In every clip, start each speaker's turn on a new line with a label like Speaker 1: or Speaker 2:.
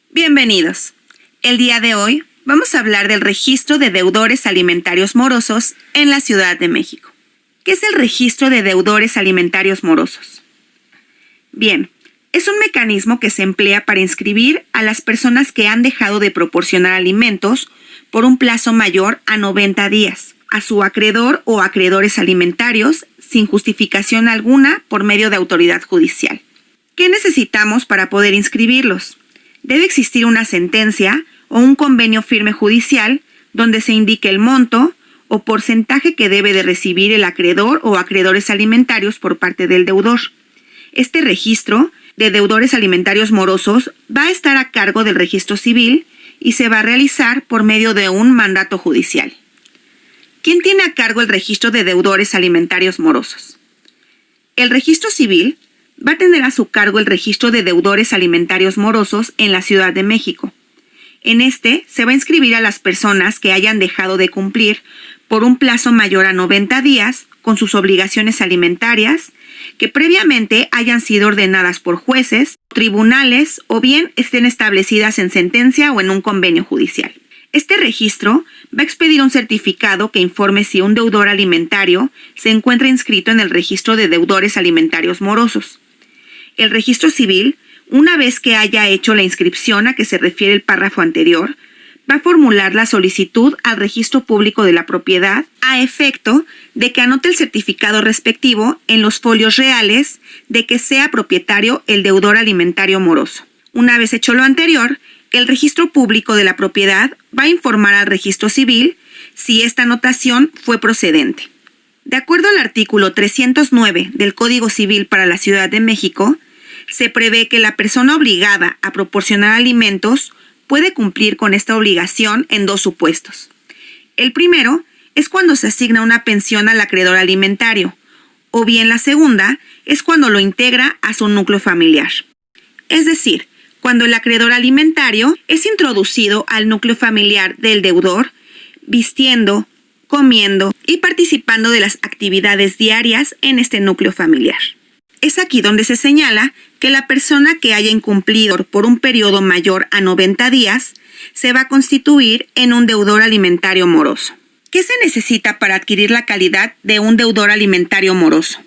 Speaker 1: Bienvenidos. El día de hoy vamos a hablar del registro de deudores alimentarios morosos en la Ciudad de México. ¿Qué es el registro de deudores alimentarios morosos? Bien, es un mecanismo que se emplea para inscribir a las personas que han dejado de proporcionar alimentos por un plazo mayor a 90 días a su acreedor o acreedores alimentarios sin justificación alguna por medio de autoridad judicial. ¿Qué necesitamos para poder inscribirlos? Debe existir una sentencia o un convenio firme judicial donde se indique el monto o porcentaje que debe de recibir el acreedor o acreedores alimentarios por parte del deudor. Este registro de deudores alimentarios morosos va a estar a cargo del registro civil y se va a realizar por medio de un mandato judicial. ¿Quién tiene a cargo el registro de deudores alimentarios morosos? El registro civil va a tener a su cargo el registro de deudores alimentarios morosos en la Ciudad de México. En este se va a inscribir a las personas que hayan dejado de cumplir por un plazo mayor a 90 días con sus obligaciones alimentarias, que previamente hayan sido ordenadas por jueces, tribunales o bien estén establecidas en sentencia o en un convenio judicial. Este registro va a expedir un certificado que informe si un deudor alimentario se encuentra inscrito en el registro de deudores alimentarios morosos. El registro civil, una vez que haya hecho la inscripción a que se refiere el párrafo anterior, va a formular la solicitud al registro público de la propiedad a efecto de que anote el certificado respectivo en los folios reales de que sea propietario el deudor alimentario moroso. Una vez hecho lo anterior, el registro público de la propiedad va a informar al registro civil si esta anotación fue procedente. De acuerdo al artículo 309 del Código Civil para la Ciudad de México, se prevé que la persona obligada a proporcionar alimentos puede cumplir con esta obligación en dos supuestos. El primero es cuando se asigna una pensión al acreedor alimentario, o bien la segunda es cuando lo integra a su núcleo familiar. Es decir, cuando el acreedor alimentario es introducido al núcleo familiar del deudor, vistiendo, comiendo y participando de las actividades diarias en este núcleo familiar. Es aquí donde se señala que la persona que haya incumplido por un periodo mayor a 90 días se va a constituir en un deudor alimentario moroso. ¿Qué se necesita para adquirir la calidad de un deudor alimentario moroso?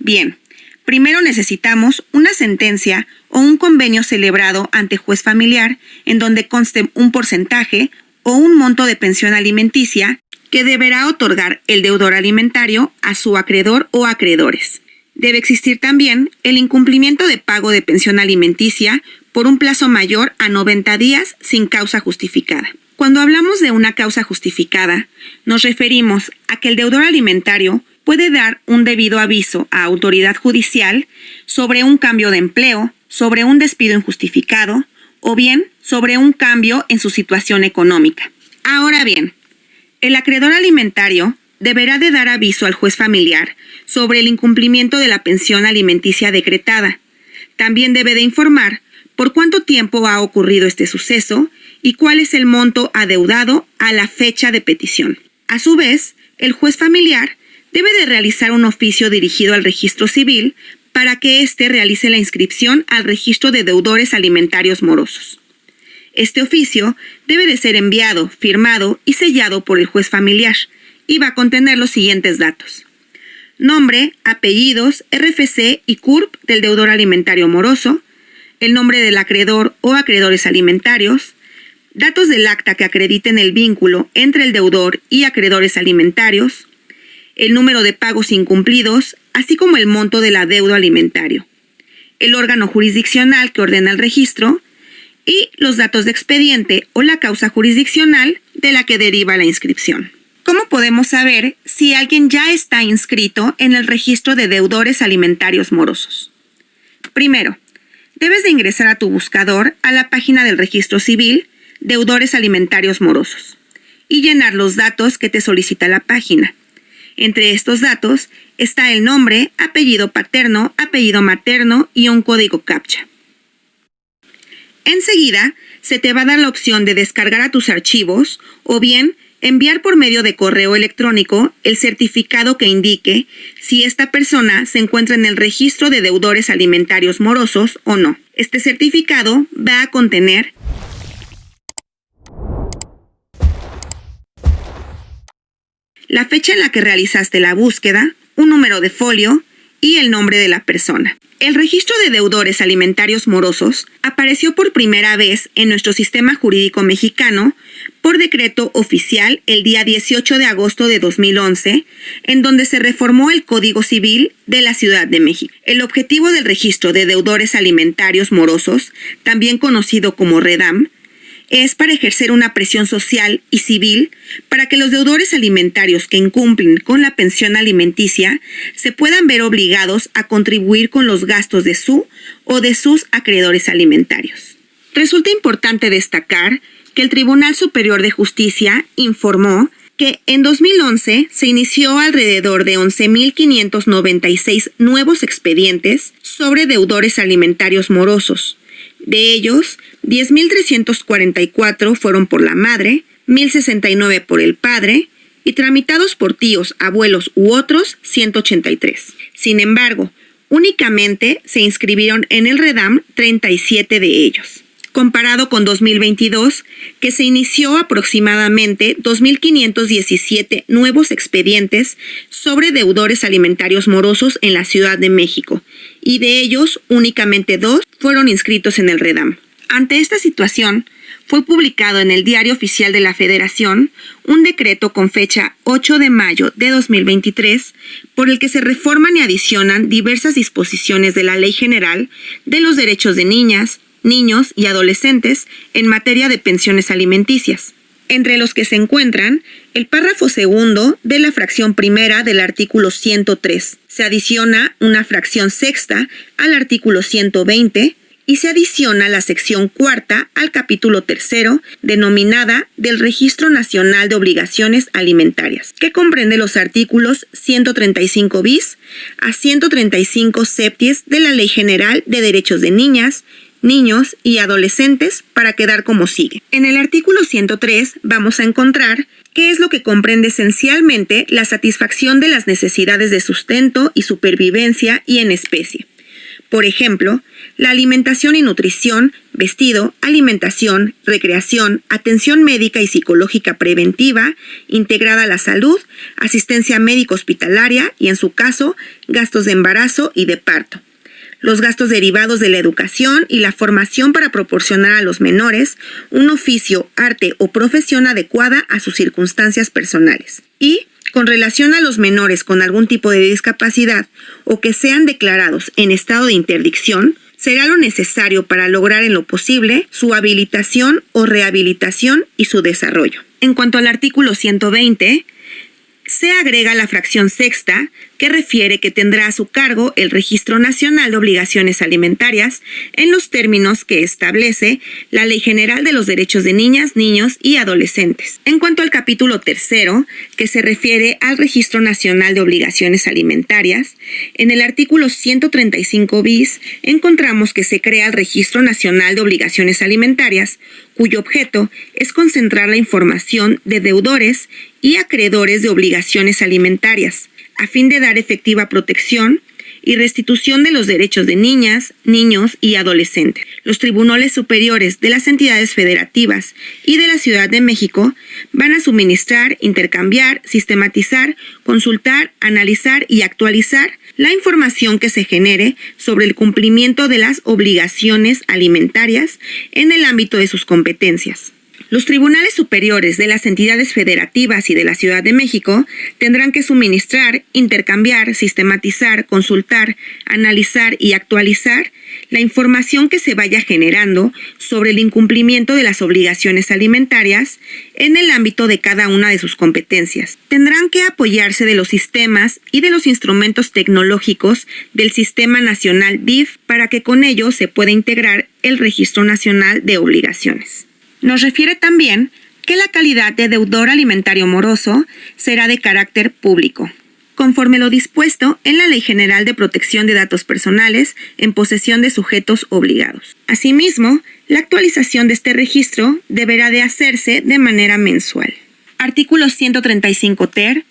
Speaker 1: Bien, primero necesitamos una sentencia o un convenio celebrado ante juez familiar en donde conste un porcentaje o un monto de pensión alimenticia que deberá otorgar el deudor alimentario a su acreedor o acreedores. Debe existir también el incumplimiento de pago de pensión alimenticia por un plazo mayor a 90 días sin causa justificada. Cuando hablamos de una causa justificada, nos referimos a que el deudor alimentario puede dar un debido aviso a autoridad judicial sobre un cambio de empleo, sobre un despido injustificado o bien sobre un cambio en su situación económica. Ahora bien, el acreedor alimentario deberá de dar aviso al juez familiar sobre el incumplimiento de la pensión alimenticia decretada. También debe de informar por cuánto tiempo ha ocurrido este suceso y cuál es el monto adeudado a la fecha de petición. A su vez, el juez familiar debe de realizar un oficio dirigido al registro civil para que éste realice la inscripción al registro de deudores alimentarios morosos. Este oficio debe de ser enviado, firmado y sellado por el juez familiar y va a contener los siguientes datos: nombre, apellidos, RFC y CURP del deudor alimentario moroso, el nombre del acreedor o acreedores alimentarios, datos del acta que acrediten el vínculo entre el deudor y acreedores alimentarios, el número de pagos incumplidos, así como el monto del adeudo alimentario, el órgano jurisdiccional que ordena el registro y los datos de expediente o la causa jurisdiccional de la que deriva la inscripción. ¿Cómo podemos saber si alguien ya está inscrito en el registro de deudores alimentarios morosos? Primero, debes de ingresar a tu buscador a la página del registro civil Deudores Alimentarios Morosos y llenar los datos que te solicita la página. Entre estos datos está el nombre, apellido paterno, apellido materno y un código CAPTCHA. Enseguida, se te va a dar la opción de descargar a tus archivos o bien enviar por medio de correo electrónico el certificado que indique si esta persona se encuentra en el registro de deudores alimentarios morosos o no. Este certificado va a contener la fecha en la que realizaste la búsqueda, un número de folio y el nombre de la persona. El registro de deudores alimentarios morosos apareció por primera vez en nuestro sistema jurídico mexicano por decreto oficial el día 18 de agosto de 2011, en donde se reformó el Código Civil de la Ciudad de México. El objetivo del registro de deudores alimentarios morosos, también conocido como REDAM, es para ejercer una presión social y civil para que los deudores alimentarios que incumplen con la pensión alimenticia se puedan ver obligados a contribuir con los gastos de su o de sus acreedores alimentarios. Resulta importante destacar que el Tribunal Superior de Justicia informó que en 2011 se inició alrededor de 11.596 nuevos expedientes sobre deudores alimentarios morosos. De ellos, 10.344 fueron por la madre, 1.069 por el padre y tramitados por tíos, abuelos u otros, 183. Sin embargo, únicamente se inscribieron en el REDAM 37 de ellos, comparado con 2022, que se inició aproximadamente 2.517 nuevos expedientes sobre deudores alimentarios morosos en la Ciudad de México, y de ellos únicamente 2 fueron inscritos en el REDAM. Ante esta situación, fue publicado en el Diario Oficial de la Federación un decreto con fecha 8 de mayo de 2023 por el que se reforman y adicionan diversas disposiciones de la Ley General de los Derechos de Niñas, Niños y Adolescentes en materia de pensiones alimenticias, entre los que se encuentran el párrafo segundo de la fracción primera del artículo 103. Se adiciona una fracción sexta al artículo 120 y se adiciona la sección cuarta al capítulo tercero, denominada del Registro Nacional de Obligaciones Alimentarias, que comprende los artículos 135 bis a 135 septies de la Ley General de Derechos de Niñas, Niños y Adolescentes, para quedar como sigue. En el artículo 103 vamos a encontrar qué es lo que comprende esencialmente la satisfacción de las necesidades de sustento y supervivencia y en especie. Por ejemplo, la alimentación y nutrición, vestido, alimentación, recreación, atención médica y psicológica preventiva, integrada a la salud, asistencia médico hospitalaria y, en su caso, gastos de embarazo y de parto. Los gastos derivados de la educación y la formación para proporcionar a los menores un oficio, arte o profesión adecuada a sus circunstancias personales. Y, con relación a los menores con algún tipo de discapacidad o que sean declarados en estado de interdicción, será lo necesario para lograr en lo posible su habilitación o rehabilitación y su desarrollo. En cuanto al artículo 120, se agrega la fracción sexta, que refiere que tendrá a su cargo el Registro Nacional de Obligaciones Alimentarias en los términos que establece la Ley General de los Derechos de Niñas, Niños y Adolescentes. En cuanto al capítulo tercero, que se refiere al Registro Nacional de Obligaciones Alimentarias, en el artículo 135 bis encontramos que se crea el Registro Nacional de Obligaciones Alimentarias, cuyo objeto es concentrar la información de deudores y acreedores de obligaciones alimentarias, a fin de dar efectiva protección y restitución de los derechos de niñas, niños y adolescentes. Los tribunales superiores de las entidades federativas y de la Ciudad de México van a suministrar, intercambiar, sistematizar, consultar, analizar y actualizar la información que se genere sobre el cumplimiento de las obligaciones alimentarias en el ámbito de sus competencias. Los tribunales superiores de las entidades federativas y de la Ciudad de México tendrán que suministrar, intercambiar, sistematizar, consultar, analizar y actualizar la información que se vaya generando sobre el incumplimiento de las obligaciones alimentarias en el ámbito de cada una de sus competencias. Tendrán que apoyarse de los sistemas y de los instrumentos tecnológicos del Sistema Nacional DIF para que con ello se pueda integrar el Registro Nacional de Obligaciones. Nos refiere también que la calidad de deudor alimentario moroso será de carácter público, conforme lo dispuesto en la Ley General de Protección de Datos Personales en posesión de sujetos obligados. Asimismo, la actualización de este registro deberá de hacerse de manera mensual. Artículo 135 ter.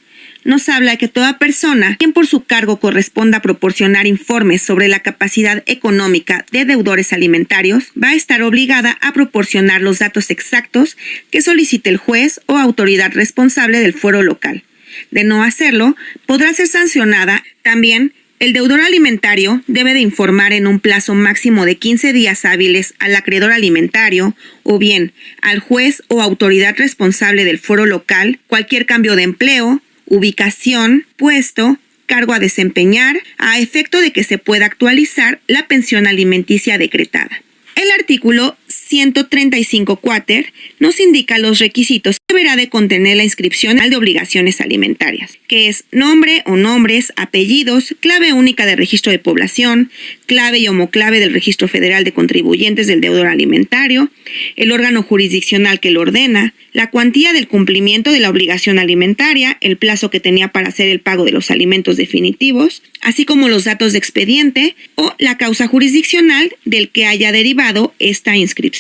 Speaker 1: Nos habla de que toda persona, quien por su cargo corresponda proporcionar informes sobre la capacidad económica de deudores alimentarios, va a estar obligada a proporcionar los datos exactos que solicite el juez o autoridad responsable del fuero local, De no hacerlo, podrá ser sancionada. También, el deudor alimentario debe de informar en un plazo máximo de 15 días hábiles al acreedor alimentario o bien al juez o autoridad responsable del foro local cualquier cambio de empleo, ubicación, puesto, cargo a desempeñar, a efecto de que se pueda actualizar la pensión alimenticia decretada. El artículo 135 quater nos indica los requisitos que deberá de contener la inscripción de obligaciones alimentarias, que es nombre o nombres, apellidos, clave única de registro de población, clave y homoclave del registro federal de contribuyentes del deudor alimentario, el órgano jurisdiccional que lo ordena, la cuantía del cumplimiento de la obligación alimentaria, el plazo que tenía para hacer el pago de los alimentos definitivos, así como los datos de expediente o la causa jurisdiccional del que haya derivado esta inscripción.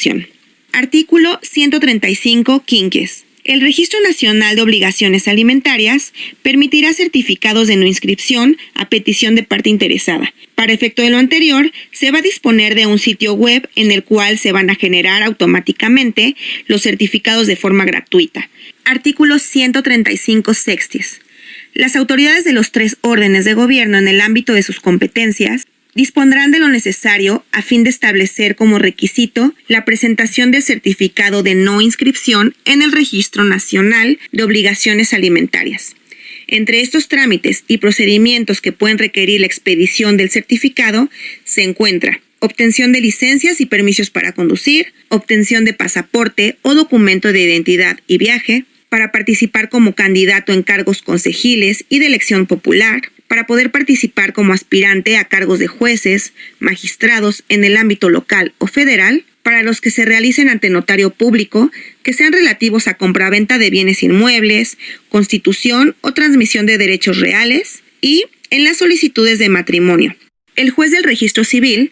Speaker 1: Artículo 135 quinques. El Registro Nacional de Obligaciones Alimentarias permitirá certificados de no inscripción a petición de parte interesada. Para efecto de lo anterior, se va a disponer de un sitio web en el cual se van a generar automáticamente los certificados de forma gratuita. Artículo 135 sexties. Las autoridades de los 3 órdenes de gobierno en el ámbito de sus competencias dispondrán de lo necesario a fin de establecer como requisito la presentación del certificado de no inscripción en el Registro Nacional de Obligaciones Alimentarias. Entre estos trámites y procedimientos que pueden requerir la expedición del certificado se encuentra obtención de licencias y permisos para conducir, obtención de pasaporte o documento de identidad y viaje, para participar como candidato en cargos consejiles y de elección popular, para poder participar como aspirante a cargos de jueces, magistrados en el ámbito local o federal, para los que se realicen ante notario público, que sean relativos a compraventa de bienes inmuebles, constitución o transmisión de derechos reales, y en las solicitudes de matrimonio. El juez del registro civil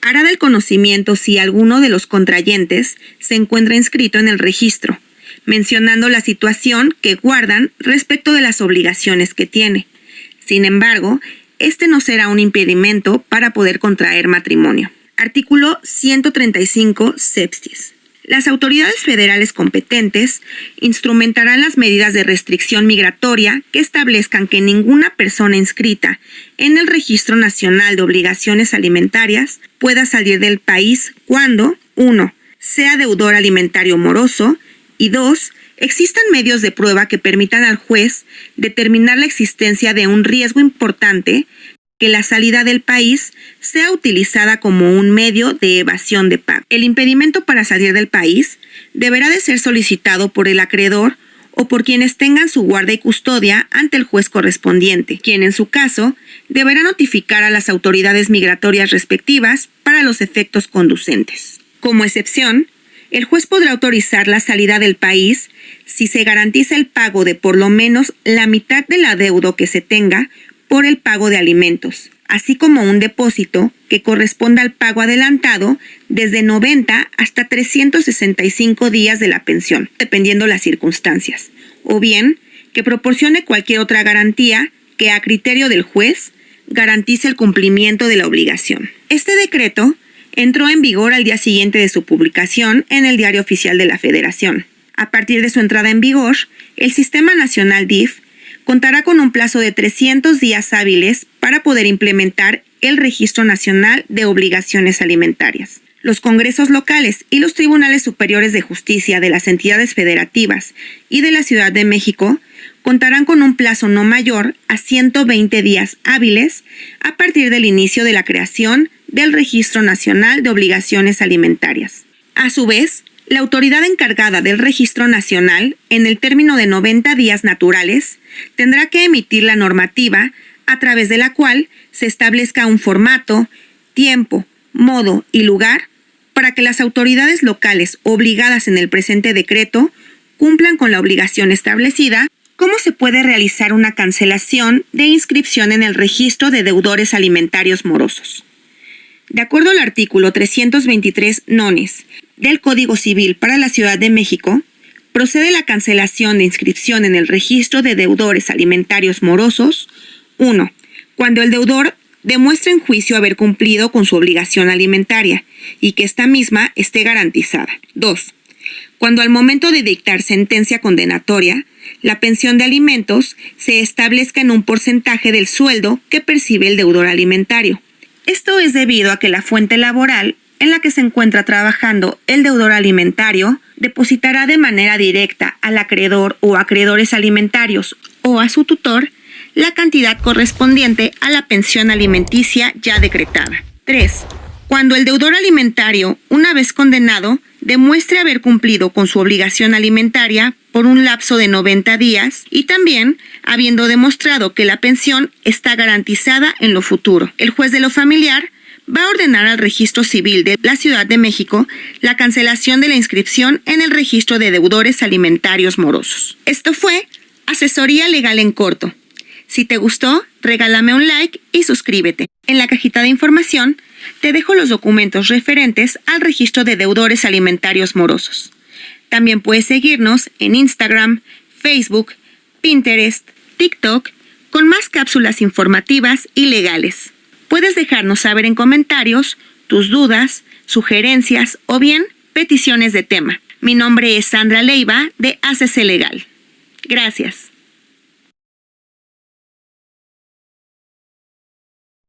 Speaker 1: hará del conocimiento si alguno de los contrayentes se encuentra inscrito en el registro, mencionando la situación que guardan respecto de las obligaciones que tiene. Sin embargo, este no será un impedimento para poder contraer matrimonio. Artículo 135 septies. Las autoridades federales competentes instrumentarán las medidas de restricción migratoria que establezcan que ninguna persona inscrita en el Registro Nacional de Obligaciones Alimentarias pueda salir del país cuando 1. Sea deudor alimentario moroso y 2. Existan medios de prueba que permitan al juez determinar la existencia de un riesgo importante que la salida del país sea utilizada como un medio de evasión de pago. El impedimento para salir del país deberá de ser solicitado por el acreedor o por quienes tengan su guarda y custodia ante el juez correspondiente, quien en su caso deberá notificar a las autoridades migratorias respectivas para los efectos conducentes. Como excepción, el juez podrá autorizar la salida del país si se garantiza el pago de por lo menos la mitad del adeudo que se tenga por el pago de alimentos, así como un depósito que corresponda al pago adelantado desde 90 hasta 365 días de la pensión, dependiendo las circunstancias, o bien que proporcione cualquier otra garantía que a criterio del juez garantice el cumplimiento de la obligación. Este decreto entró en vigor al día siguiente de su publicación en el Diario Oficial de la Federación. A partir de su entrada en vigor, el Sistema Nacional DIF contará con un plazo de 300 días hábiles para poder implementar el Registro Nacional de Obligaciones Alimentarias. Los congresos locales y los tribunales superiores de justicia de las entidades federativas y de la Ciudad de México contarán con un plazo no mayor a 120 días hábiles a partir del inicio de la creación del Registro Nacional de Obligaciones Alimentarias. A su vez, la autoridad encargada del Registro Nacional, en el término de 90 días naturales, tendrá que emitir la normativa a través de la cual se establezca un formato, tiempo, modo y lugar para que las autoridades locales obligadas en el presente decreto cumplan con la obligación establecida. ¿Cómo se puede realizar una cancelación de inscripción en el registro de deudores alimentarios morosos? De acuerdo al artículo 323 nones del Código Civil para la Ciudad de México, procede la cancelación de inscripción en el registro de deudores alimentarios morosos. 1. Cuando el deudor demuestre en juicio haber cumplido con su obligación alimentaria y que esta misma esté garantizada. 2. Cuando al momento de dictar sentencia condenatoria la pensión de alimentos se establezca en un porcentaje del sueldo que percibe el deudor alimentario. Esto es debido a que la fuente laboral en la que se encuentra trabajando el deudor alimentario depositará de manera directa al acreedor o acreedores alimentarios o a su tutor la cantidad correspondiente a la pensión alimenticia ya decretada. 3. Cuando el deudor alimentario, una vez condenado, demuestre haber cumplido con su obligación alimentaria por un lapso de 90 días y también habiendo demostrado que la pensión está garantizada en lo futuro. El juez de lo familiar va a ordenar al Registro Civil de la Ciudad de México la cancelación de la inscripción en el registro de deudores alimentarios morosos. Esto fue Asesoría Legal en Corto. Si te gustó, regálame un like y suscríbete. En la cajita de información te dejo los documentos referentes al registro de deudores alimentarios morosos. También puedes seguirnos en Instagram, Facebook, Pinterest, TikTok, con más cápsulas informativas y legales. Puedes dejarnos saber en comentarios tus dudas, sugerencias o bien peticiones de tema. Mi nombre es Sandra Leiva de ACC Legal. Gracias.